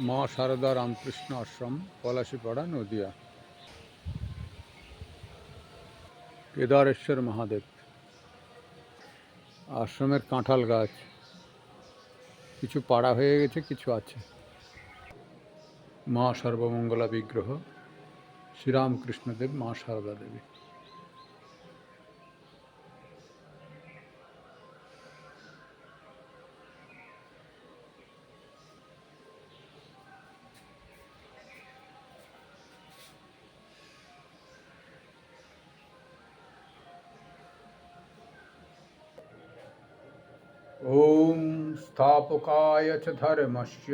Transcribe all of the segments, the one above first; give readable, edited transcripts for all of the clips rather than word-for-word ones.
মা সারদা রামকৃষ্ণ আশ্রম, পলাশীপাড়া, নদিয়া। কেদারেশ্বর মহাদেব আশ্রমের কাঁঠাল গাছ কিছু পাড়া হয়ে গেছে, কিছু আছে। মা সর্বমঙ্গলা বিগ্রহ শ্রীরামকৃষ্ণদেব, মা সারদা দেবী। ওম স্থাপকায় চ ধর্মস্য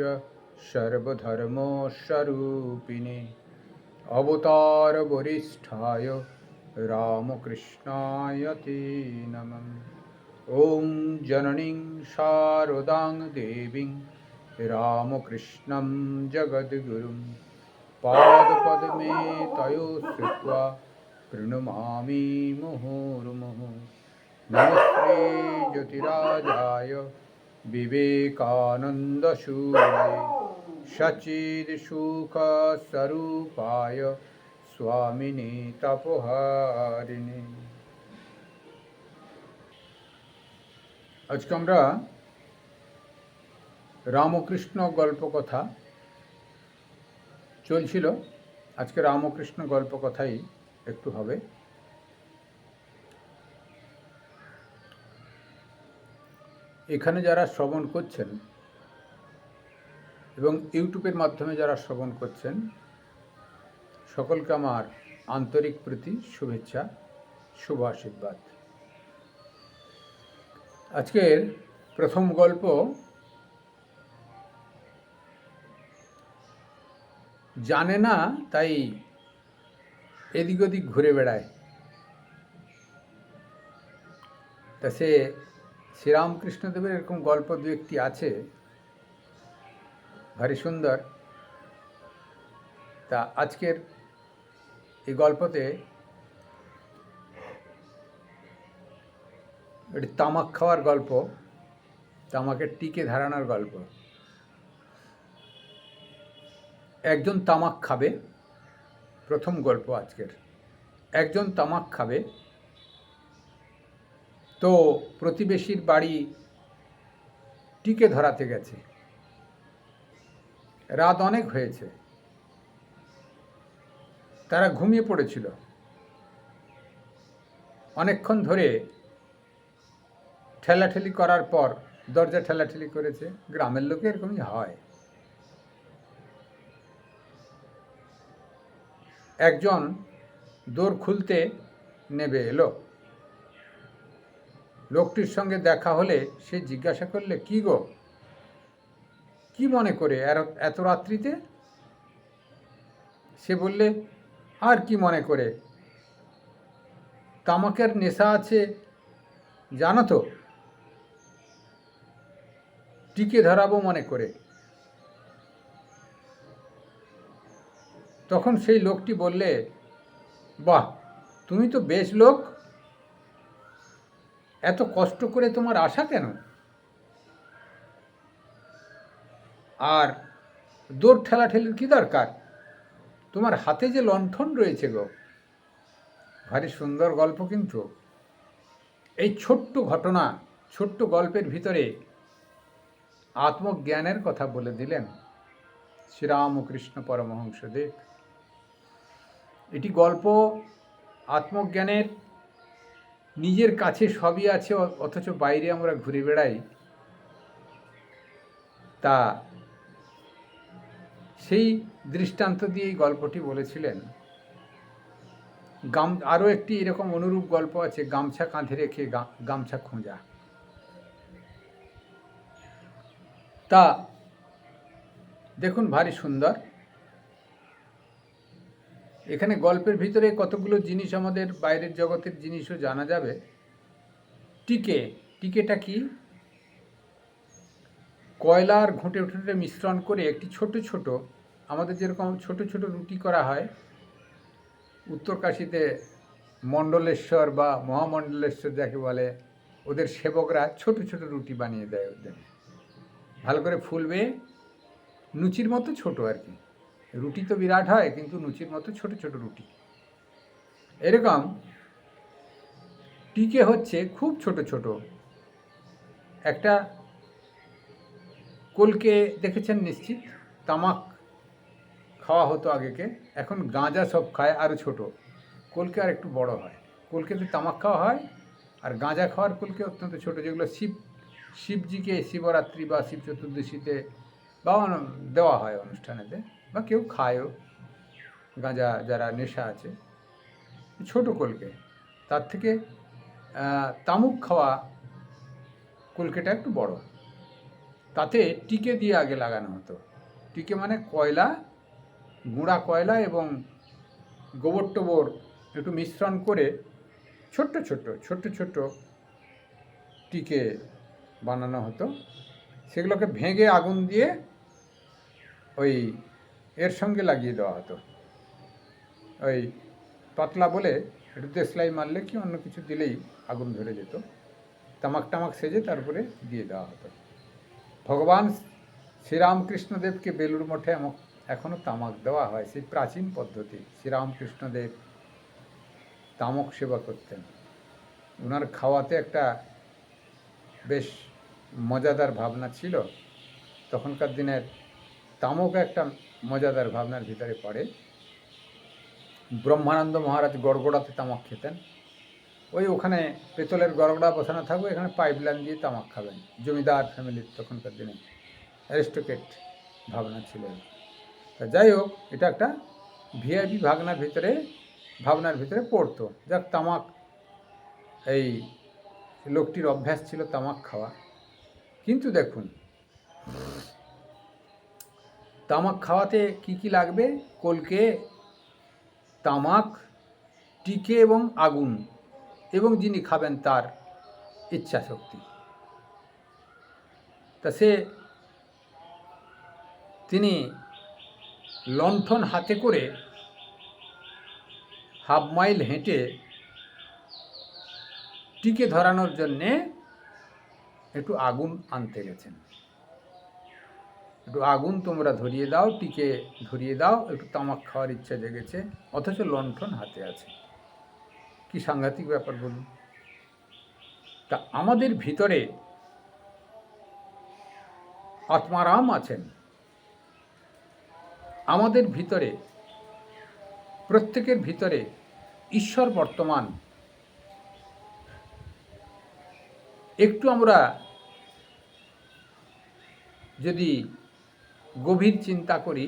সর্বধর্মস্বরূপিণে অবতার বরিষ্ঠায় রামকৃষ্ণায় তে নমঃ। ওম জননীং শারদাং দেবীং রামকৃষ্ণং জগদ্গুরুং পাদপদ্মে তয়োঃ শ্রিত্বা প্রণমামি মুহুর্মুহুঃ। নমস্তে জ্যোতিরাজায় বিবেকানন্দসূরয়ে সচ্চিদসুখস্বরূপায় স্বামিনে তপোহারিণে। আজকে আমরা রামকৃষ্ণ গল্পকথা চলছিল, আজকে রামকৃষ্ণ গল্পকথাই একটু হবে। এখানে যারা শ্রবণ করছেন এবং ইউটিউবের মাধ্যমে যারা শ্রবণ করছেন, সকলকে আমার আন্তরিক প্রীতি, শুভেচ্ছা, শুভ আশীর্বাদ। আজকের প্রথম গল্প জানে না, তাই এদিক ওদিক ঘুরে বেড়ায়। তা সে শ্রীরামকৃষ্ণদেবের এরকম গল্প দু একটি আছে, ভারী সুন্দর। তা আজকের এই গল্পতে এটি তামাক খাওয়ার গল্প, তামাকের টিকে ধারণার গল্প। একজন তামাক খাবে, প্রথম গল্প আজকের। একজন তামাক খাবে, তো প্রতিবেশীর বাড়ি টিকে ধরাতে গেছে। রাত অনেক হয়েছে, তারা ঘুমিয়ে পড়েছিল। অনেকক্ষণ ধরে ঠেলাঠেলি করার পর দরজা ঠেলাঠেলি করেছে। গ্রামের লোকে এরকমই হয়। একজন দোর খুলতে নেবে এলো। লোকটির সঙ্গে দেখা হলে সে জিজ্ঞাসা করলে, কি গো, কি মনে করে এত রাত্রিতে? সে বললে, আর কি মনে করে, তামাকের নেশা আছে জানো তো, টিকে ধরাবো মনে করে। তখন সেই লোকটি বললে, বাহ, তুমি তো বেশ লোক, এত কষ্ট করে তোমার আশা কেন? আর দৌড় ঠেলাঠেলির কি দরকার? তোমার হাতে যে লণ্ঠন রয়েছে গো। ভারী সুন্দর গল্প। কিন্তু এই ছোট্ট ঘটনা, ছোট্ট গল্পের ভিতরে আত্মজ্ঞানের কথা বলে দিলেন শ্রীরামকৃষ্ণ পরমহংসদেব। এটি গল্প আত্মজ্ঞানের। নিজের কাছে সবই আছে, অথচ বাইরে আমরা ঘুরে বেড়াই। তা সেই দৃষ্টান্ত দিয়ে এই গল্পটি বলেছিলেন। আরও একটি এরকম অনুরূপ গল্প আছে, গামছা কাঁধে রেখে গামছা খোঁজা। তা দেখুন, ভারী সুন্দর। এখানে গল্পের ভিতরে কতগুলো জিনিস, আমাদের বাইরের জগতের জিনিসও জানা যাবে। টিকেটা কি? কয়লার ঘুঁটে ঘুঁটে মিশ্রণ করে একটি ছোট ছোট, আমাদের যেরকম ছোট ছোট রুটি করা হয়, উত্তরকাশীতে মণ্ডলেশ্বর বা মহামণ্ডলেশ্বর যাকে বলে, ওদের সেবকরা ছোট ছোট রুটি বানিয়ে দেয়। ওদের ভালো করে ফুলবে, লুচির মতো ছোট আর কি। রুটি তো বিরাট হয়, কিন্তু লুচির মতো ছোট ছোট রুটি। এরকম টিকে হচ্ছে খুব ছোট ছোট। একটা কলকে দেখেছেন নিশ্চিত, তামাক খাওয়া হতো আগেকে, এখন গাঁজা সব খায় আরও ছোট। কলকে আর একটু বড় হয়। কলকেতে তামাক খাওয়া হয়, আর গাঁজা খাওয়ার কলকে অত্যন্ত ছোট, যেগুলো শিবজিকে শিবরাত্রি বা শিব চতুর্দশীতে বা দেওয়া হয় অনুষ্ঠানেতে, বা কেউ খায়ও গাঁজা, যারা নেশা আছে। ছোট কলকে, তার থেকে তামুক খাওয়া কলকেটা একটু বড়। তাতে টিকে দিয়ে আগে লাগানো হতো। টিকে মানে কয়লা, গুঁড়া কয়লা এবং গোবর টোবর একটু মিশ্রণ করে ছোট্ট ছোট্ট ছোট্ট ছোট্ট টিকে বানানো হতো। সেগুলোকে ভেঙে আগুন দিয়ে ওই এর সঙ্গে লাগিয়ে দেওয়া হতো। ওই পাতলা বলে একটু দেশলাই মারলে কি অন্য কিছু দিলেই আগুন ধরে যেত। তামাক টামাক সেজে তারপরে দিয়ে দেওয়া হতো। ভগবান শ্রীরামকৃষ্ণদেবকে বেলুর মঠে এখনও তামাক দেওয়া হয়, সেই প্রাচীন পদ্ধতি। শ্রীরামকৃষ্ণদেব তামক সেবা করতেন। ওনার খাওয়াতে একটা বেশ মজাদার ভাবনা ছিল। তখনকার দিনের তামক একটা মজাদার ভাবনার ভিতরে পড়ে। ব্রহ্মানন্দ মহারাজ গড়গড়াতে তামাক খেতেন। ওখানে পেতলের গড়গড়া বসানো থাকবে, এখানে পাইপলাইন দিয়ে তামাক খাবেন। জমিদার ফ্যামিলির তখনকার দিনে অ্যারিস্টোক্রেট ভাবনা ছিল। তা যাই হোক, এটা একটা ভিআইপি ভাবনার ভিতরে পড়তো। যাক, তামাক, এই লোকটির অভ্যাস ছিল তামাক খাওয়া। কিন্তু দেখুন, তামাক খাওয়াতে কি কি লাগবে? কলকে, তামাক, টিকে এবং আগুন, এবং যিনি খাবেন তার ইচ্ছা শক্তি। তা তিনি লণ্ঠন হাতে করে হাফ মাইল হেঁটে টিকে ধরানোর জন্যে একটু আগুন আনতে গেছেন। একটু আগুন তোমরা ধরিয়ে দাও, টিকে ধরিয়ে দাও, একটু তামাক খাওয়ার ইচ্ছা জেগেছে, অথচ লণ্ঠন হাতে আছে। কি সাংঘাতিক ব্যাপার বলুন। তা আমাদের ভিতরে আত্মারাম আছেন। আমাদের ভিতরে, প্রত্যেকের ভিতরে ঈশ্বর বর্তমান। একটু আমরা যদি গভীর চিন্তা করি,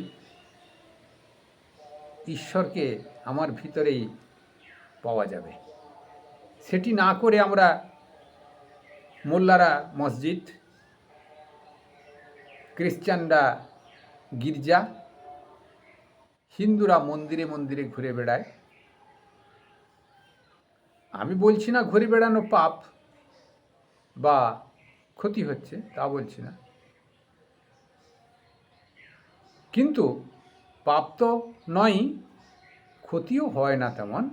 ঈশ্বরকে আমার ভিতরেই পাওয়া যাবে। সেটি না করে আমরা মোল্লারা মসজিদ, খ্রিস্টানরা গির্জা, হিন্দুরা মন্দিরে মন্দিরে ঘুরে বেড়ায়। আমি বলছি না ঘুরে বেড়ানো পাপ বা ক্ষতি হচ্ছে, তা বলছি না, কিন্তু পাপ তো নয়, ক্ষতিও হয় না তেমন।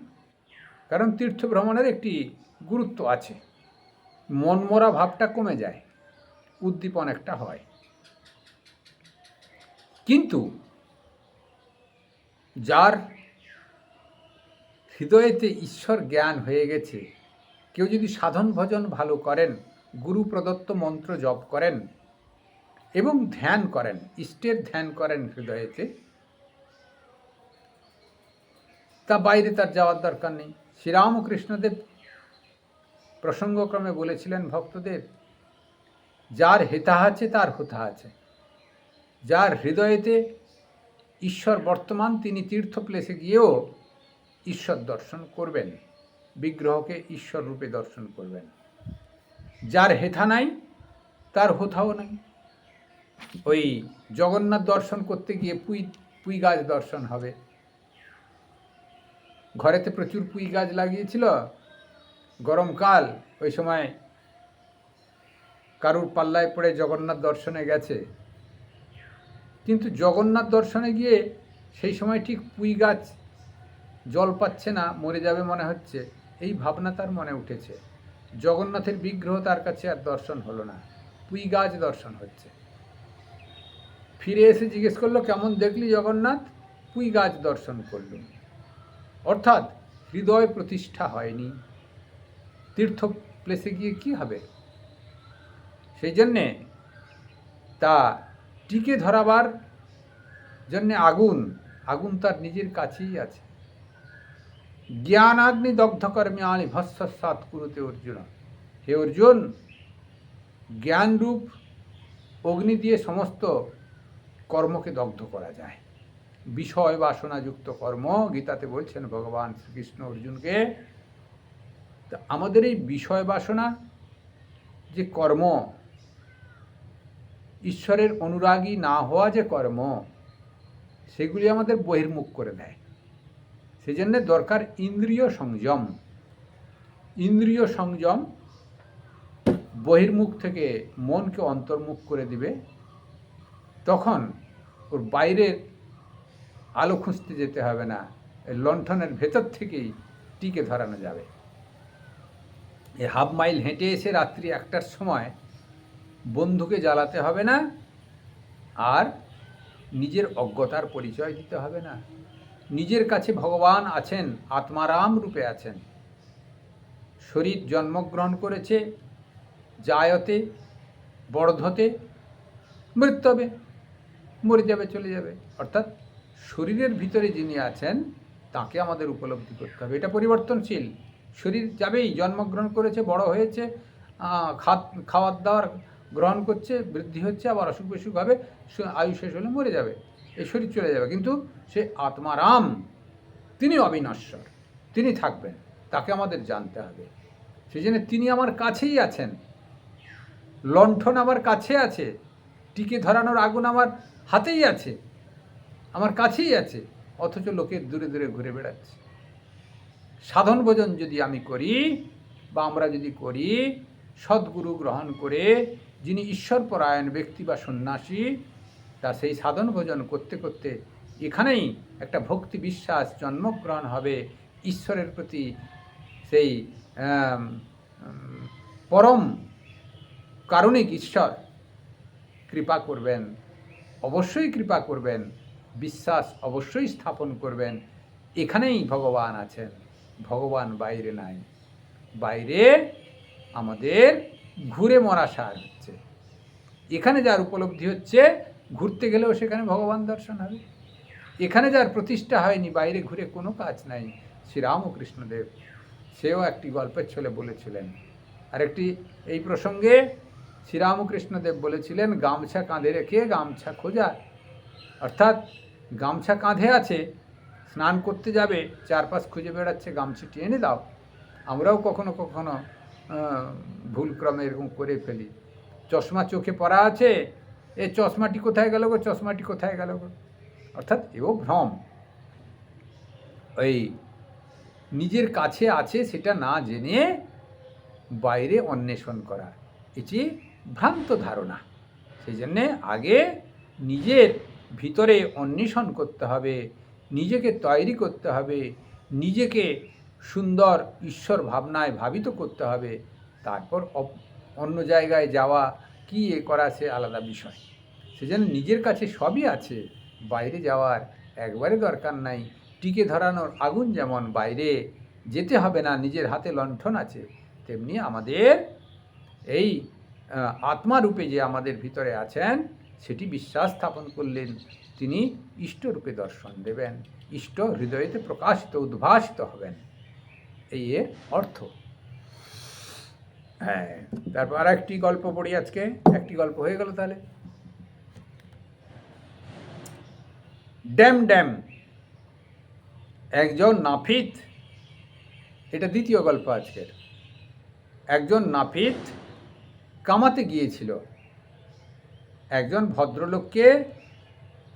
কারণ তীর্থ ভ্রমণের একটি গুরুত্ব আছে। মনমরা ভাবটা কমে যায়, উদ্দীপন একটা হয়। কিন্তু যার হৃদয়েতে ঈশ্বর জ্ঞান হয়ে গেছে, কেউ যদি সাধন ভজন ভালো করেন, গুরু প্রদত্ত মন্ত্র জপ করেন এবং ধ্যান করেন, ইষ্টের ধ্যান করেন হৃদয়েতে, তা বাইরে তার যাওয়ার দরকার নেই। শ্রীরামকৃষ্ণদেব প্রসঙ্গক্রমে বলেছিলেন ভক্তদের, যার হেতা আছে তার হোতা আছে। যার হৃদয়েতে ঈশ্বর বর্তমান, তিনি তীর্থ প্লেসে গিয়েও ঈশ্বর দর্শন করবেন, বিগ্রহকে ঈশ্বর রূপে দর্শন করবেন। যার হেথা নাই তার হোথাও নাই। ওই জগন্নাথ দর্শন করতে গিয়ে পুঁই গাছ দর্শন হবে। ঘরেতে প্রচুর পুঁই গাছ লাগিয়েছিল, গরমকাল, ওই সময় কারুর পাল্লায় পড়ে জগন্নাথ দর্শনে গেছে, কিন্তু জগন্নাথ দর্শনে গিয়ে সেই সময় ঠিক পুঁই গাছ জল পাচ্ছে না, মরে যাবে মনে হচ্ছে, এই ভাবনা তার মনে উঠেছে। জগন্নাথের বিগ্রহ তার কাছে আর দর্শন হলো না, পুঁই গাছ দর্শন হচ্ছে। ফিরে এসে জিজ্ঞেস করলো, কেমন দেখলি জগন্নাথ? পুঁই গাছ দর্শন করলুম। অর্থাৎ হৃদয় প্রতিষ্ঠা হয়নি, তীর্থ প্লেসে গিয়ে কি হবে? সেই জন্যে তা টিকে ধরাবার জন্যে আগুন তার নিজের কাছেই আছে। জ্ঞানাগ্নি দগ্ধ কর্মে আনি ভস্মসাৎ কুরুতে অর্জুন। হে অর্জুন, জ্ঞানরূপ অগ্নি দিয়ে সমস্ত কর্মকে দগ্ধ করা যায়। বিষয় বাসনাযুক্ত কর্ম, গীতাতে বলছেন ভগবান শ্রীকৃষ্ণ অর্জুনকে। আমাদের এই বিষয় বাসনা যে কর্ম, ঈশ্বরের অনুরাগী না হওয়া যে কর্ম, সেগুলি আমাদের বহির্মুখ করে দেয়। সেজন্য দরকার ইন্দ্রিয় সংযম। ইন্দ্রিয় সংযম বহির্মুখ থেকে মনকে অন্তর্মুখ করে দিবে। তখন ওর বাইরের আলো খুঁজতে যেতে হবে না, লণ্ঠনের ভেতর থেকেই টিকে ধরানো যাবে। এই হাফ মাইল হেঁটে এসে রাত্রি 1টার সময় বন্ধুকে জ্বালাতে হবে না, আর নিজের অজ্ঞতার পরিচয় দিতে হবে না। নিজের কাছে ভগবান আছেন, আত্মারাম রূপে আছেন। শরীর জন্মগ্রহণ করেছে, জায়তে বর্ধতে মৃত্যবে, মরে যাবে, চলে যাবে। অর্থাৎ শরীরের ভিতরে যিনি আছেন তাকে আমাদের উপলব্ধি করতে হবে। এটা পরিবর্তনশীল। শরীর যাবেই, জন্মগ্রহণ করেছে, বড় হয়েছে, খাওয়ার দাওয়ার গ্রহণ করছে, বৃদ্ধি হচ্ছে, আবার অসুখ বিসুখ হবে, আয়ু শেষ হলে মরে যাবে, এই শরীর চলে যাবে। কিন্তু সে আত্মারাম, তিনি অবিনশ্বর, তিনি থাকবেন, তাকে আমাদের জানতে হবে। সেই জন্য তিনি আমার কাছেই আছেন, লণ্ঠন আমার কাছে আছে, টিকে ধরানোর আগুন আমার হাতেই আছে, আমার কাছেই আছে, অথচ লোকের দূরে দূরে ঘুরে বেড়াচ্ছে। সাধন ভোজন যদি আমি করি বা আমরা যদি করি, সদ্গুরু গ্রহণ করে, যিনি ঈশ্বরপরায়ণ ব্যক্তি বা সন্ন্যাসী, তা সেই সাধন ভোজন করতে করতে এখানেই একটা ভক্তি বিশ্বাস জন্মগ্রহণ হবে। ঈশ্বরের প্রতি সেই পরম কারণিক ঈশ্বর কৃপা করবেন, অবশ্যই কৃপা করবেন, বিশ্বাস অবশ্যই স্থাপন করবেন। এখানেই ভগবান আছেন, ভগবান বাইরে নাই। বাইরে আমাদের ঘুরে মরা সার হচ্ছে। এখানে যার উপলব্ধি হচ্ছে, ঘুরতে গেলেও সেখানে ভগবান দর্শন হবে। এখানে যার প্রতিষ্ঠা হয়নি, বাইরে ঘুরে কোনো কাজ নাই। শ্রীরামকৃষ্ণদেব সেও একটি গল্পের ছলে বলেছিলেন। আরেকটি এই প্রসঙ্গে শ্রীরামকৃষ্ণদেব বলেছিলেন, গামছা কাঁধে রেখে গামছা খোঁজা। অর্থাৎ গামছা কাঁধে আছে, স্নান করতে যাবে, চারপাশ খুঁজে বেড়াচ্ছে, গামছিটি এনে দাও। আমরাও কখনো কখনো ভুলক্রমে এরকম করে ফেলি। চশমা চোখে পরা আছে, এ চশমাটি কোথায় গেল গো, চশমাটি কোথায় গেল গো। অর্থাৎ এও ভ্রম। ওই নিজের কাছে আছে সেটা না জেনে বাইরে অন্বেষণ করা, এটি ভ্রান্ত ধারণা। সেই জন্যে আগে নিজের ভিতরে অন্বেষণ করতে হবে, নিজেকে তৈরি করতে হবে, নিজেকে সুন্দর ঈশ্বর ভাবনায় ভাবিত করতে হবে। তারপর অন্য জায়গায় যাওয়া কি এ করা সে আলাদা বিষয়। সেজন্য নিজের কাছে সবই আছে, বাইরে যাওয়ার একবারে দরকার নাই। টিকে ধরানোর আগুন যেমন বাইরে যেতে হবে না, নিজের হাতে লণ্ঠন আছে, তেমনি আমাদের এই আত্মারূপে যে আমাদের ভিতরে আছেন, সেটি বিশ্বাস স্থাপন করলেন তিনি ইষ্টরূপে দর্শন দেবেন, ইষ্ট হৃদয়েতে প্রকাশিত উদ্ভাসিত হবেন, এই এর অর্থ। হ্যাঁ, তারপর আর একটি গল্প পড়ি আজকে। একটি গল্প হয়ে গেল তাহলে। ড্যাম ড্যাম একজন নাপিত, এটা দ্বিতীয় গল্প আজকের। একজন নাপিত কামাতে গিয়েছিল, একজন ভদ্রলোককে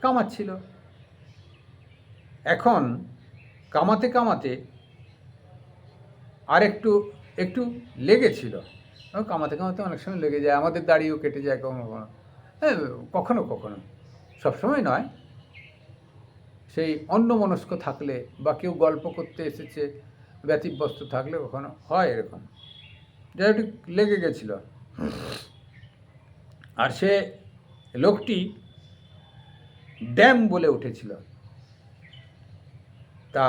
কামাচ্ছিল। এখন কামাতে কামাতে আর একটু লেগেছিল। কামাতে কামাতে অনেক সময় লেগে যায়, আমাদের দাড়িও কেটে যায় কখনো কখনো, কখনো কখনো, সবসময় নয়। সেই অন্যমনস্ক থাকলে বা কেউ গল্প করতে এসেছে, ব্যতিব্যস্ত থাকলে কখনো হয় এরকম, যা একটু লেগে গেছিল। আর সে লোকটি ড্যাম বলে উঠেছিল। তা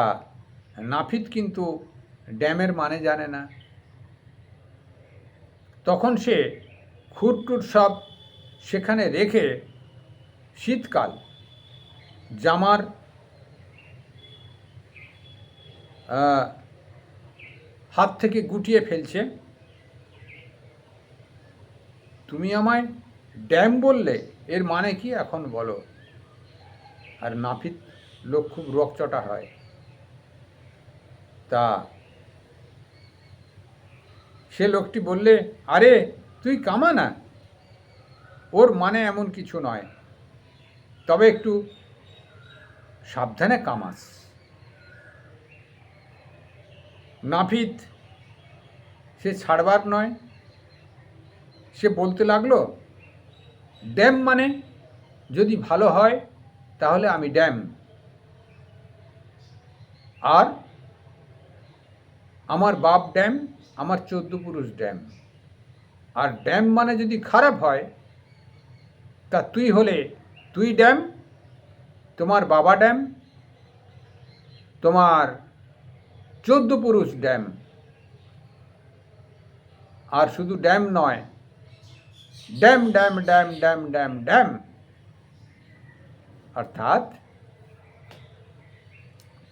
নাপিত কিন্তু ড্যামের মানে জানে না। তখন সে খুঁটটুট সব সেখানে রেখে শীতকাল জামার হাত থেকে গুটিয়ে ফেলছে। তুমি আমায় ড্যাম বললে, এর মানে কি এখন বলো। আর নাপিত লোক খুব রকচটা হয়। তা সে লোকটি বললে, আরে তুই কামা না, ওর মানে এমন কিছু নয়, তবে একটু সাবধানে কামাস। নাপিত সে ছাড়বার নয়, সে বলতে লাগলো, ড্যাম মানে যদি ভালো হয় তাহলে আমি ড্যাম, আর আমার বাপ ড্যাম, আমার 14 পুরুষ ড্যাম। আর ড্যাম মানে যদি খারাপ হয়, তা তুই ড্যাম, তোমার বাবা ড্যাম, তোমার 14 পুরুষ ড্যাম। আর শুধু ড্যাম নয়, dam dam dam dam dam dam. অর্থাৎ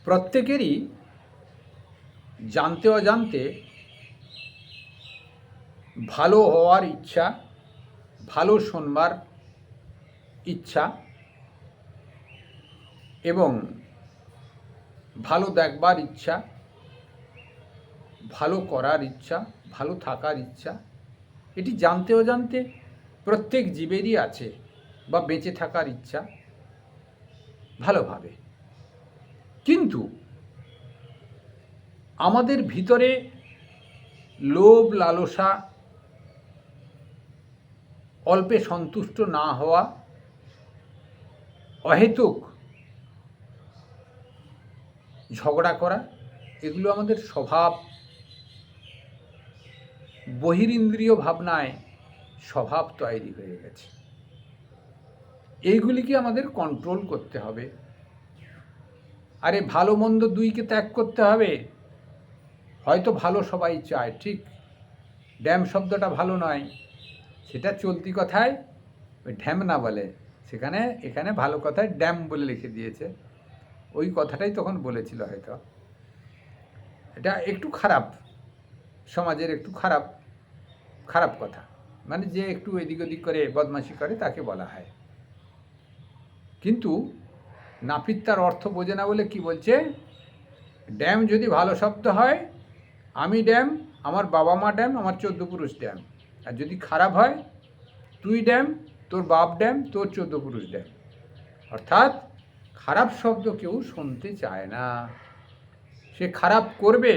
প্রত্যেকেরই জানতে অজান্তে ভালো হওয়ার ইচ্ছা, ভালো শোনবার ইচ্ছা এবং ভালো দেখবার ইচ্ছা, ভালো করার ইচ্ছা, ভালো থাকার ইচ্ছা, এটি জানতে অজান্তে প্রত্যেক জীবেরই আছে, বা বেঁচে থাকার ইচ্ছা ভালোভাবে। কিন্তু আমাদের ভিতরে লোভ লালসা, অল্পে সন্তুষ্ট না হওয়া, অহেতুক ঝগড়া করা, এগুলো আমাদের স্বভাব, বহিরিন্দ্রিয় ভাবনায় স্বভাব তৈরি হয়ে গেছে। এইগুলিকে আমাদের কন্ট্রোল করতে হবে। আরে ভালো মন্দ দুইকে ত্যাগ করতে হবে। হয়তো ভালো সবাই চায়, ঠিক, ড্যাম শব্দটা ভালো নয়, সেটা চলতি কথায় ওই ঢ্যাম না বলে, এখানে ভালো কথায় ড্যাম বলে লিখে দিয়েছে। ওই কথাটাই তখন বলেছিল হয়তো। এটা একটু খারাপ, সমাজের একটু খারাপ কথা, মানে যে একটু এদিক ওদিক করে বদমাশি করে তাকে বলা হয়। কিন্তু নাপিত তার অর্থ বোঝে না বলে কি বলছে, ড্যাম যদি ভালো শব্দ হয়, আমি ড্যাম, আমার বাবা মা ড্যাম, আমার 14 পুরুষ ড্যাম। আর যদি খারাপ হয়, তুই ড্যাম, তোর বাপ ড্যাম, তোর 14 পুরুষ ড্যাম। অর্থাৎ খারাপ শব্দ কেউ শুনতে চায় না। সে খারাপ করবে,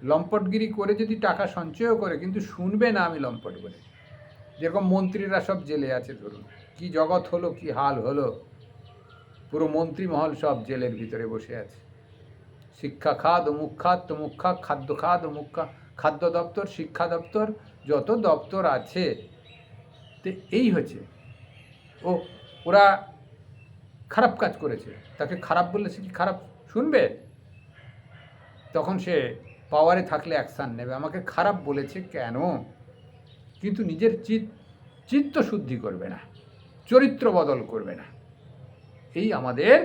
লম্পটগিরি করে যদি টাকা সঞ্চয়ও করে, কিন্তু শুনবে না আমি লম্পট বলে। যেরকম মন্ত্রীরা সব জেলে আছে, ধরুন কি জগৎ হলো, কি হাল হলো, পুরো মন্ত্রী মহল সব জেলের ভিতরে বসে আছে। শিক্ষা খাত, অমুক খাত, তমুক খাত, খাদ্য খাত, অমুক খাদ্য দপ্তর, শিক্ষা দপ্তর, যত দপ্তর আছে, তো এই হচ্ছে ওরা খারাপ কাজ করেছে, তাকে খারাপ বললে সে কি খারাপ শুনবে? তখন সে পাওয়ারে থাকলে অ্যাকশান নেবে, আমাকে খারাপ বলেছে কেন, কিন্তু নিজের চিত্ত শুদ্ধি করবে না, চরিত্র বদল করবে না। এই আমাদের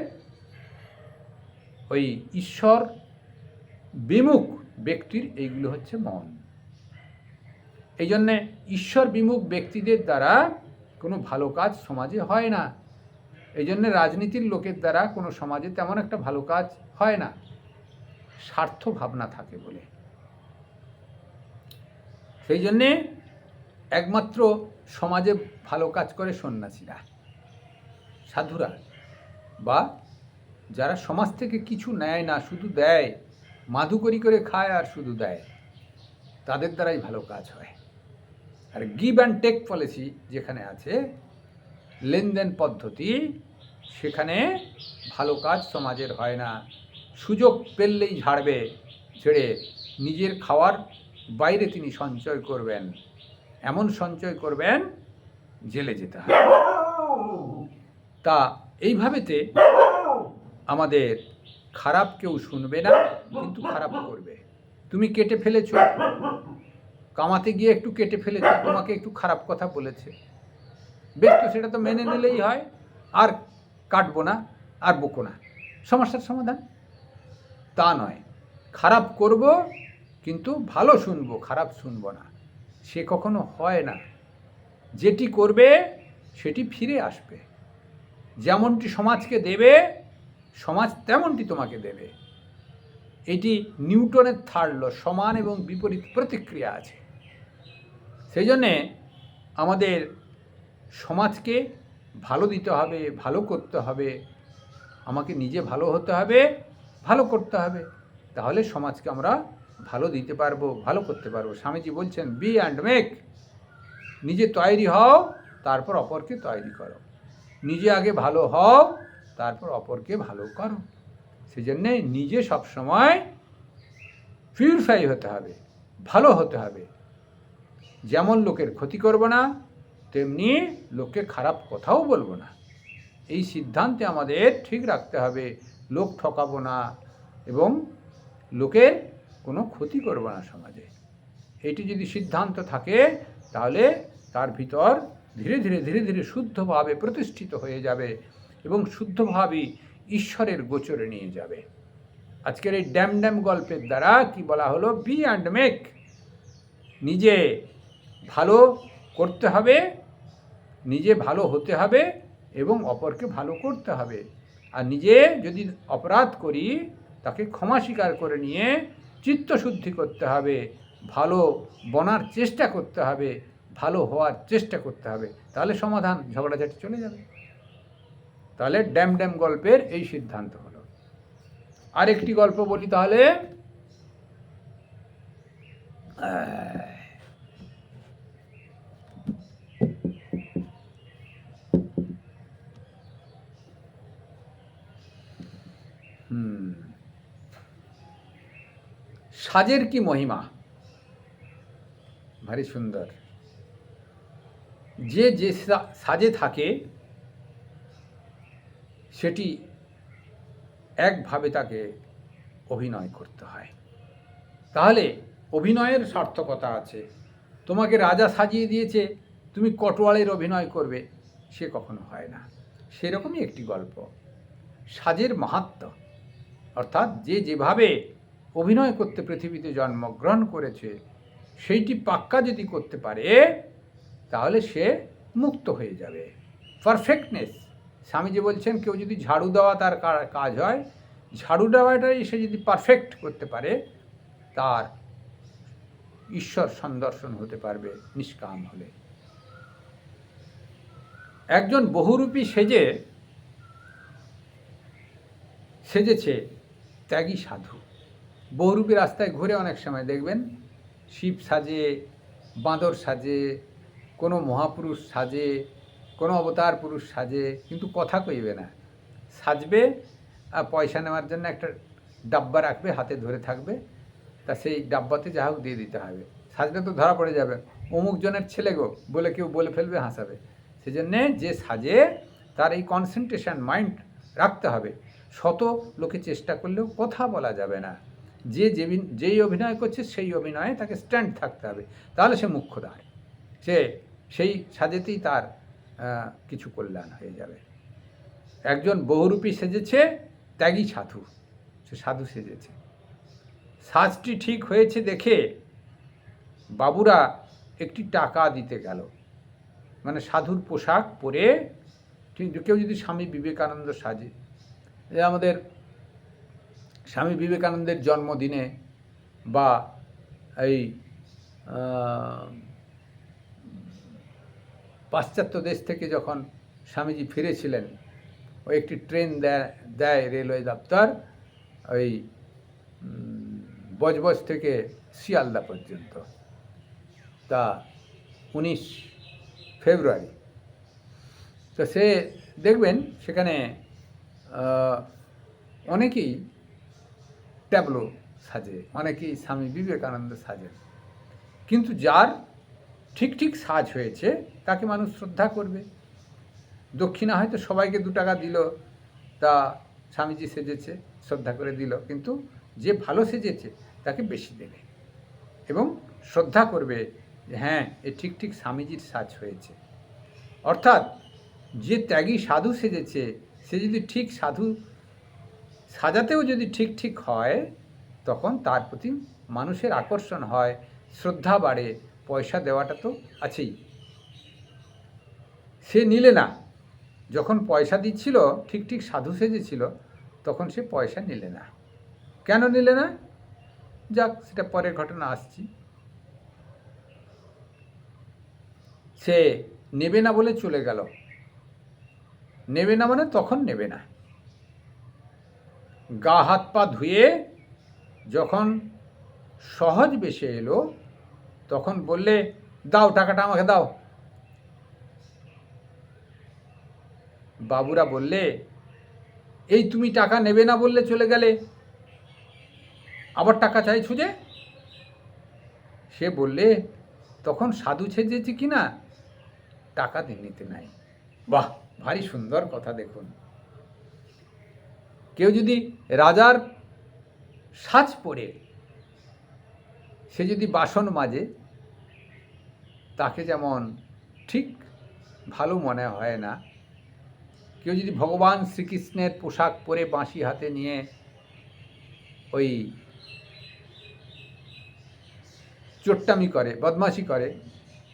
ওই ঈশ্বর বিমুখ ব্যক্তির এইগুলো হচ্ছে মন। এই জন্যে ঈশ্বর বিমুখ ব্যক্তিদের দ্বারা কোনো ভালো কাজ সমাজে হয় না। এই জন্যে রাজনীতির লোকের দ্বারা কোনো সমাজে তেমন একটা ভালো কাজ হয় না, স্বার্থ ভাবনা থাকে বলে। সেই জন্যে একমাত্র সমাজে ভালো কাজ করে সন্ন্যাসীরা, সাধুরা, বা যারা সমাজ থেকে কিছু নেয় না, শুধু দেয়, মাধুকরি করে খায় আর শুধু দেয়, তাদের দ্বারাই ভালো কাজ হয়। আর গিভ অ্যান্ড টেক পলিসি যেখানে আছে, লেনদেন পদ্ধতি, সেখানে ভালো কাজ সমাজের হয় না। সুযোগ পেলেই ছেড়ে নিজের খাওয়ার বাইরে তিনি সঞ্চয় করবেন, এমন সঞ্চয় করবেন জেলে যেতে হবে। তা এইভাবেতে আমাদের খারাপ কেউ শুনবে না, কিন্তু খারাপ করবে। তুমি কেটে ফেলেছ, কামাতে গিয়ে একটু কেটে ফেলেছ, তোমাকে একটু খারাপ কথা বলেছে, বেশ, তো সেটা তো মেনে নিলেই হয়, আর কাটবো না, আর বকো না, সমস্যার সমাধান। তা নয়, খারাপ করব কিন্তু ভালো শুনবো, খারাপ শুনবো না, সে কখনো হয় না। যেটি করবে সেটি ফিরে আসবে। যেমনটি সমাজকে দেবে, সমাজ তেমনটি তোমাকে দেবে। এটি নিউটনের থার্ড ল, সমান এবং বিপরীত প্রতিক্রিয়া আছে। সেই জন্যে আমাদের সমাজকে ভালো দিতে হবে, ভালো করতে হবে, আমাকে নিজে ভালো হতে হবে, ভালো করতে হবে, তাহলে সমাজকে আমরা ভালো দিতে পারবো, ভালো করতে পারবো। স্বামীজি বলছেন, বি অ্যান্ড মেক। নিজে তৈরি হও, তারপর অপরকে তৈরি করো। নিজে আগে ভালো হও, তারপর অপরকে ভালো করো। সেই জন্যে নিজে সবসময় পিউরিফাই হতে হবে, ভালো হতে হবে। যেমন লোকের ক্ষতি করব না, তেমনি লোককে খারাপ কথাও বলবো না। এই সিদ্ধান্তে আমাদের ঠিক রাখতে হবে। লোক ঠকাবো না এবং লোকের কোনো ক্ষতি করব না সমাজে। এটি যদি সিদ্ধান্ত থাকে, তাহলে তার ভিতর ধীরে ধীরে ধীরে ধীরে শুদ্ধভাবে প্রতিষ্ঠিত হয়ে যাবে এবং শুদ্ধভাবেই ঈশ্বরের গোচরে নিয়ে যাবে। আজকের এই ড্যাম ড্যাম গল্পের দ্বারা কি বলা হলো? Be and make. নিজে ভালো করতে হবে, নিজে ভালো হতে হবে এবং অপরকে ভালো করতে হবে। আর নিজে যদি অপরাধ করি, তাকে ক্ষমা স্বীকার করে নিয়ে চিত্তশুদ্ধি করতে হবে, ভালো বনার চেষ্টা করতে হবে, ভালো হওয়ার চেষ্টা করতে হবে। তাহলে সমাধান, ঝগড়াঝাটি চলে যাবে। তাহলে ড্যাম ড্যাম গল্পের এই সিদ্ধান্ত হলো। আরেকটি গল্প বলি তাহলে। সাজের কি মহিমা, ভারী সুন্দর। যে যে সাজে থাকে সেটি একভাবে তাকে অভিনয় করতে হয়। তাহলে অভিনয়ের সার্থকতা আছে। তোমাকে রাজা সাজিয়ে দিয়েছে, তুমি কটোয়ালের অভিনয় করবে, সে কখনো হয় না। সেরকমই একটি গল্প, সাজের মাহাত্ম্য। অর্থাৎ যে যেভাবে অভিনয় করতে পৃথিবীতে জন্মগ্রহণ করেছে, সেইটি পাক্কা যদি করতে পারে, তাহলে সে মুক্ত হয়ে যাবে। পারফেক্টনেস, স্বামীজি বলছেন, কেউ যদি ঝাড়ু দেওয়া তার কাজ হয়, ঝাড়ু দেওয়াটাই সে যদি পারফেক্ট করতে পারে, তার ঈশ্বর সন্দর্শন হতে পারবে নিষ্কাম হলে। একজন বহুরূপী সেজেছে ত্যাগী সাধু। বহুরূপী রাস্তায় ঘুরে অনেক সময় দেখবেন, শিব সাজে, বাঁদর সাজে, কোনো মহাপুরুষ সাজে, কোনো অবতার পুরুষ সাজে, কিন্তু কথা কইবে না। সাজবে আর পয়সা নেওয়ার জন্য একটা ডাব্বা রাখবে, হাতে ধরে থাকবে, তা সেই ডাব্বাতে যা হোক দিয়ে দিতে হবে। সাজলে তো ধরা পড়ে যাবে, অমুক জনের ছেলে গো বলে কেউ বলে ফেলবে, হাসাবে। সেই জন্যে যে সাজে, তার এই কনসেন্ট্রেশন মাইন্ড রাখতে হবে। শত লোকে চেষ্টা করলেও কথা বলা যাবে না। যেই অভিনয় করছে সেই অভিনয়ে তাকে স্ট্যান্ড থাকতে হবে, তাহলে সে মুখ্যদ্বার। সেই সাজেতেই তার কিছু কল্যাণ হয়ে যাবে। একজন বহুরূপী সেজেছে ত্যাগী সাধু, সে সাধু সেজেছে। সাজটি ঠিক হয়েছে দেখে বাবুরা একটি টাকা দিতে গেল। মানে সাধুর পোশাক পরে কেউ যদি স্বামী বিবেকানন্দ সাজে, আমাদের স্বামী বিবেকানন্দের জন্মদিনে বা এই পাশ্চাত্য দেশ থেকে যখন স্বামীজি ফিরেছিলেন, ওই একটি ট্রেন দেয় রেলওয়ে দপ্তর, ওই বজবজ থেকে শিয়ালদা পর্যন্ত, তা 19 ফেব্রুয়ারি। তো সে দেখবেন সেখানে অনেকেই ট্যাবলো সাজে, অনেকেই স্বামী বিবেকানন্দ সাজেন, কিন্তু যার ঠিক ঠিক সাজ হয়েছে তাকে মানুষ শ্রদ্ধা করবে। দক্ষিণা হয়তো সবাইকে 2 টাকা দিল, তা স্বামীজি সেজেছে, শ্রদ্ধা করে দিল, কিন্তু যে ভালো সেজেছে তাকে বেশি দেবে এবং শ্রদ্ধা করবে যে হ্যাঁ, এ ঠিক ঠিক স্বামীজির সাজ হয়েছে। অর্থাৎ যে ত্যাগী সাধু সেজেছে, সে যদি ঠিক সাধু সাজাতেও যদি ঠিক ঠিক হয়, তখন তার প্রতি মানুষের আকর্ষণ হয়, শ্রদ্ধা বাড়ে, পয়সা দেওয়াটা তো আছেই। সে নিলে না, যখন পয়সা দিচ্ছিল, ঠিক ঠিক সাধু সেজেছিল, তখন সে পয়সা নিলে না। কেন নিলে না? যাক, সেটা পরের ঘটনা, আসছি। সে নেবে না বলে চলে গেল। নেবে না মানে তখন নেবে না। গা হাত পা ধুয়ে যখন সহজ বেশে এলো, তখন বললে, দাও টাকাটা আমাকে দাও। বাবুরা বললে, এই তুমি টাকা নেবে না বললে চলে গেলে, আবার টাকা চাইছো যে? সে বললে, তখন সাধু সেজেছি কিনা, টাকা নিতে নাই। বাহ, ভারী সুন্দর কথা। দেখুন, কেউ যদি রাজার সাজ পরে সে যদি বাসন মাজে, তাকে যেমন ঠিক ভালো মনে হয় না, কেউ যদি ভগবান শ্রীকৃষ্ণের পোশাক পরে বাঁশি হাতে নিয়ে ওই চোট্টামি করে, বদমাশি করে,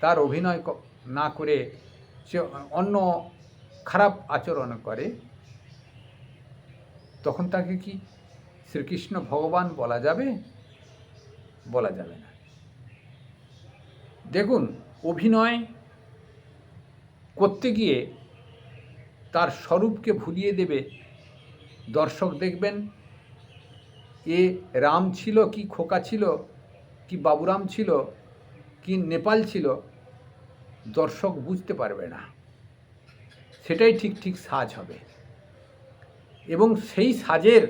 তার অভিনয় না করে সে অন্য খারাপ আচরণ করে, তখন তাকে কি শ্রীকৃষ্ণ ভগবান বলা যাবে? বলা যাবে না। দেখুন, অভিনয় করতে গিয়ে তার স্বরূপকে ভুলিয়ে দেবে। দর্শক দেখবেন এ রাম ছিল কি খোকা ছিল, কি বাবুরাম ছিল, কি নেপাল ছিল, দর্শক বুঝতে পারবে না। সেটাই ঠিক ঠিক সাজ হবে, এবং সেই সাজের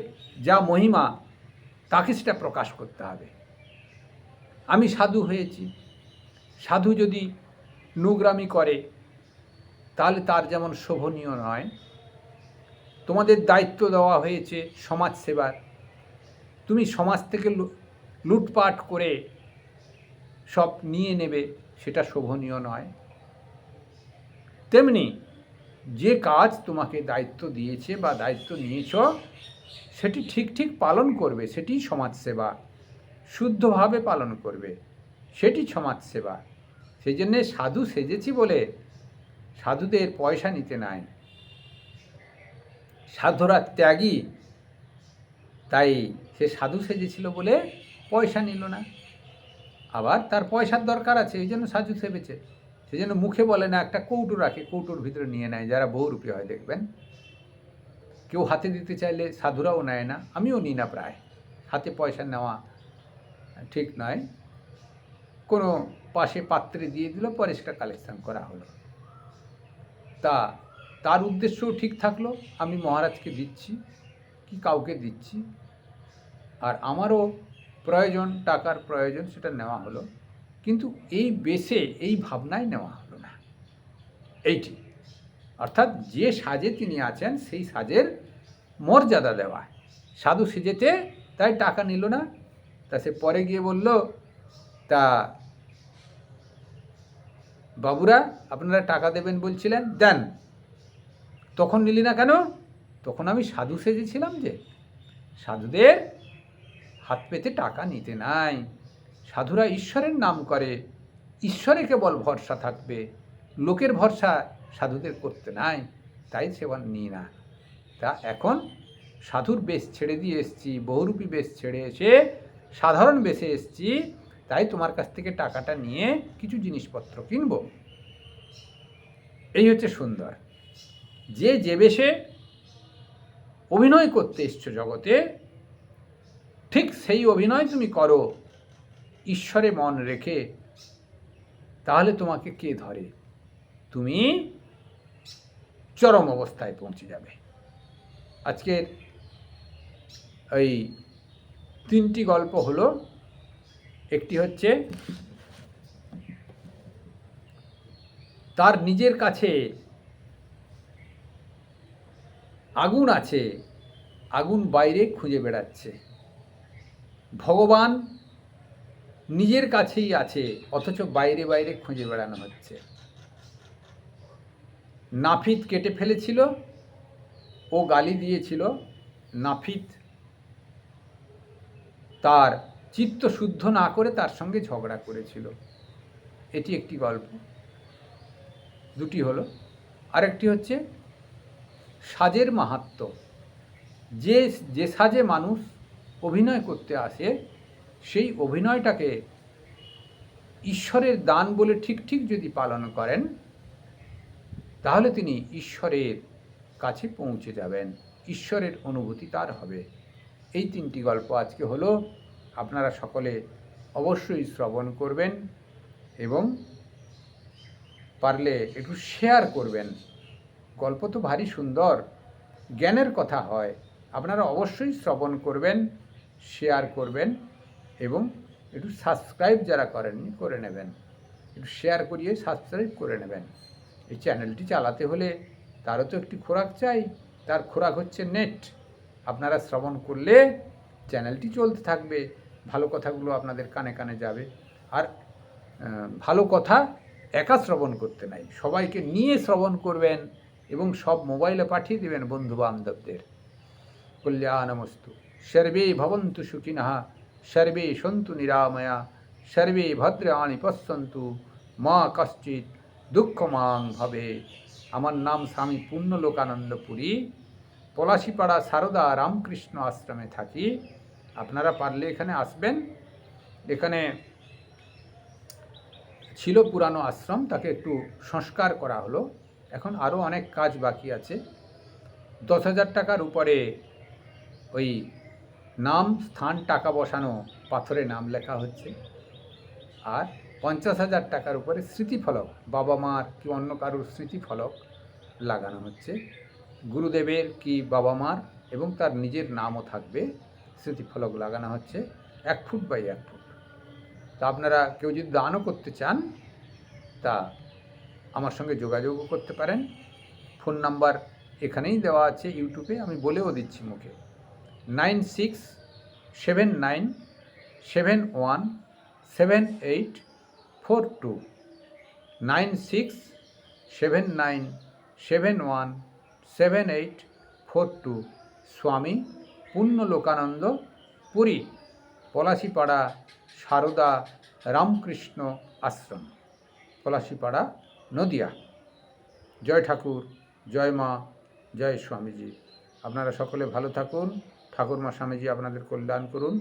যা মহিমা, তাকে সেটা প্রকাশ করতে হবে। আমি সাধু হয়েছি, সাধু যদি নোংরামি করে, তাহলে তার যেমন শোভনীয় নয়। তোমাদের দায়িত্ব দেওয়া হয়েছে সমাজ সেবার, তুমি সমাজ থেকে লুটপাট করে সব নিয়ে নেবে, সেটা শোভনীয় নয়। তেমনি যে কাজ তোমাকে দায়িত্ব দিয়েছে বা দায়িত্ব নিয়েছ, সেটি ঠিক ঠিক পালন করবে, সেটি সমাজসেবা। শুদ্ধভাবে পালন করবে, সেটি সমাজসেবা। সেই জন্যে সাধু সেজেছি বলে সাধুদের পয়সা নিতে নাই। সাধুরা ত্যাগী, তাই সে সাধু সেজেছিল বলে পয়সা নিল না। আবার তার পয়সার দরকার আছে, এই জন্য সাধু সেজেছে। সেই জন্য মুখে বলে না, একটা কৌটো রাখে, কৌটোর ভিতরে নিয়ে নেয়। যারা বহুরূপী হয় দেখবেন, কেউ হাতে দিতে চাইলে সাধুরাও নেয় না, আমিও নিই না প্রায়। হাতে পয়সা নেওয়া ঠিক নয়। কোনো পাশে পাত্রে দিয়ে দিল, পরে সেটা কালেকশন করা হলো, তার উদ্দেশ্যও ঠিক থাকলো, আমি মহারাজকে দিচ্ছি কি কাউকে দিচ্ছি, আর আমারও প্রয়োজন, টাকার প্রয়োজন, সেটা নেওয়া হলো। কিন্তু এই বেশে, এই ভাবনায় নেওয়া হলো না। এইটি অর্থাৎ যে সাজে তিনি আছেন, সেই সাজের মর্যাদা দেওয়া। সাধু সেজেতে, তাই টাকা নিল না। তা সে পরে গিয়ে বলল, তা বাবুরা, আপনারা টাকা দেবেন বলছিলেন, দেন। তখন নিলি না কেন? তখন আমি সাধু সেজেছিলাম যে। সাধুদের হাত পেতে টাকা নিতে নাই। সাধুরা ঈশ্বরের নাম করে, ঈশ্বরে কেবল ভরসা থাকবে, লোকের ভরসা সাধুদের করতে নাই, তাই সেবা নিই না। তা এখন সাধুর বেশ ছেড়ে দিয়ে এসছি, বহুরূপী বেশ ছেড়ে এসে সাধারণ বেশে এসছি, তাই তোমার কাছ থেকে টাকাটা নিয়ে কিছু জিনিসপত্র কিনব। এই হচ্ছে সুন্দর। যে বেশে অভিনয় করতে এসছো জগতে, ঠিক সেই অভিনয় তুমি করো ঈশ্বরে মন রেখে, তাহলে তোমাকে কে ধরে? তুমি চরম অবস্থায় পৌঁছে যাবে। আজকের এই 3টি গল্প হলো। একটি হচ্ছে তার নিজের কাছে আগুন আছে, আগুন বাইরে খুঁজে বেড়াচ্ছে। ভগবান নিজের কাছেই আছে, অথচ বাইরে বাইরে খুঁজে বেড়ানো হচ্ছে। নাপিত কেটে ফেলেছিল, ও গালি দিয়েছিল। নাপিত তার চিত্ত শুদ্ধ না করে তার সঙ্গে ঝগড়া করেছিল। এটি একটি গল্প, দুটি হলো। আরেকটি হচ্ছে সাজের মাহাত্ম্য। যে যে সাজে মানুষ অভিনয় করতে আসে, সেই অভিনয়টাকে ঈশ্বরের দান বলে ঠিক ঠিক যদি পালন করেন, তাহলে তিনি ঈশ্বরের কাছে পৌঁছে যাবেন, ঈশ্বরের অনুভূতি তার হবে। এই তিনটি গল্প আজকে হলো। আপনারা সকলে অবশ্যই শ্রবণ করবেন এবং পারলে একটু শেয়ার করবেন। গল্প তো ভারী সুন্দর, জ্ঞানের কথা হয়। আপনারা অবশ্যই শ্রবণ করবেন, শেয়ার করবেন এবং একটু সাবস্ক্রাইব যারা করেননি করে নেবেন। একটু শেয়ার করিয়ে সাবস্ক্রাইব করে নেবেন। এই চ্যানেলটি চালাতে হলে তারও তো একটি খোরাক চাই, তার খোরাক হচ্ছে নেট। আপনারা শ্রবণ করলে চ্যানেলটি চলতে থাকবে, ভালো কথাগুলো আপনাদের কানে কানে যাবে। আর ভালো কথা একা শ্রবণ করতে নাই, সবাইকে নিয়ে শ্রবণ করবেন এবং সব মোবাইলে পাঠিয়ে দেবেন বন্ধু বান্ধবদের। কল্যাণমস্তু। সর্বে ভবন্তু সুখিনঃ, সর্বে সন্তু নিরাময়া, সর্বে ভদ্রাণি পশ্যন্তু, মা কশ্চিৎ দুঃখমাং ভবে। আমার নাম স্বামী পূর্ণলোকানন্দ পুরী, পলাশিপাড়া সারদা রামকৃষ্ণ আশ্রমে থাকি। আপনারা পারলে এখানে আসবেন। এখানে ছিল পুরানো আশ্রম, তাকে একটু সংস্কার করা হলো। এখন আরও অনেক কাজ বাকি আছে। 10,000 টাকার উপরে ওই নাম স্থান টাকা বসানো পাথরে নাম লেখা হচ্ছে। আর 50,000 টাকার উপরে স্মৃতিফলক, বাবা মার কি অন্য কারোর স্মৃতিফলক লাগানো হচ্ছে। গুরুদেবের কি বাবা মার এবং তার নিজের নামও থাকবে, স্মৃতিফলক লাগানো হচ্ছে 1 ফুট বাই 1 ফুট। তা আপনারা কেউ যদি দানও করতে চান, তা আমার সঙ্গে যোগাযোগও করতে পারেন। ফোন নাম্বার এখানেই দেওয়া আছে, ইউটিউবে আমি বলেও দিচ্ছি মুখে। 9679717842, 9679717842। স্বামী পূর্ণলোকানন্দ পুরী, পলাশিপাড়া সারদা রামকৃষ্ণ আশ্রম, পলাশিপাড়া, নদিয়া। জয় ঠাকুর, জয় মা, জয় স্বামীজি। আপনারা সকলে ভালো থাকুন। ঠাকুরমা স্বামীজি আপনাদের কল্যাণ করুন।